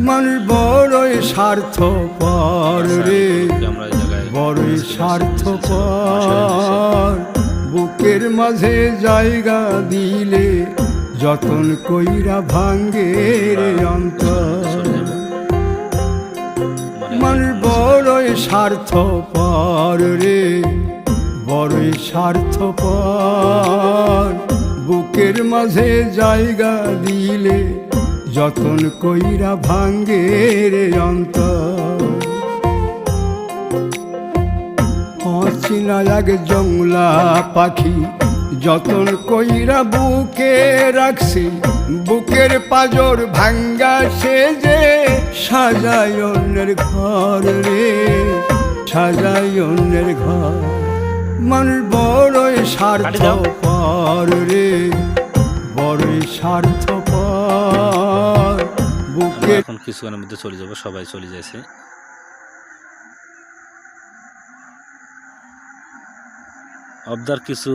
মানুষ বড়ই স্বার্থপর রে, বড়ই স্বার্থপর। বুকের মাঝে জায়গা দিলে যতন কইরা ভাঙ্গে রে অন্তর। মানুষ বড়ই স্বার্থপর রে, বড়ই স্বার্থপর। বুকের মাঝে জায়গা দিলে যতন কইরা ভাঙ্গে রে অন্তর। অচিনা এক জংলা পাখি যতন কইরা বুকে রাখছি, বুকের পাজর ভাঙ্গা সে যে সাজায় অন্যের ঘর রে, সাজায় অন্যের ঘর। মানুষ বড়ই স্বার্থপর রে, বড়ই স্বার্থপর। বুকে এখন কিছুক্ষণের মধ্যে চলে যাবো, সবাই চলে যাচ্ছে। অবদার কিছু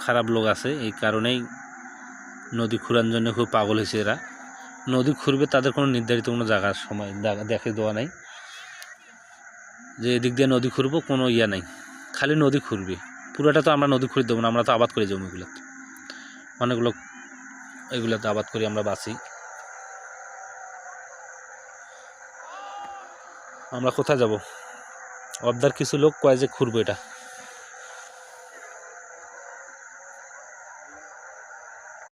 খারাপ লোক আছে, এই কারণেই নদী খুঁড়ার জন্য খুব পাগল হয়েছে এরা। নদী খুঁড়বে, তাদের কোনো নির্ধারিত কোনো জায়গার সময় দেখে দেওয়া নাই যে এদিক দিয়ে নদী খুঁড়বো, কোনো ইয়া নাই, খালি নদী খুঁড়বে। পুরোটা তো আমরা নদী খুঁড়ে দেবো না, আমরা তো আবাদ করে জমিগুলোতে, অনেকগুলো এগুলোতে আবাদ করি আমরা বাঁচি। আমরা কোথায় যাব? অবদার কিছু লোক কয় যে খুঁড়বো এটা।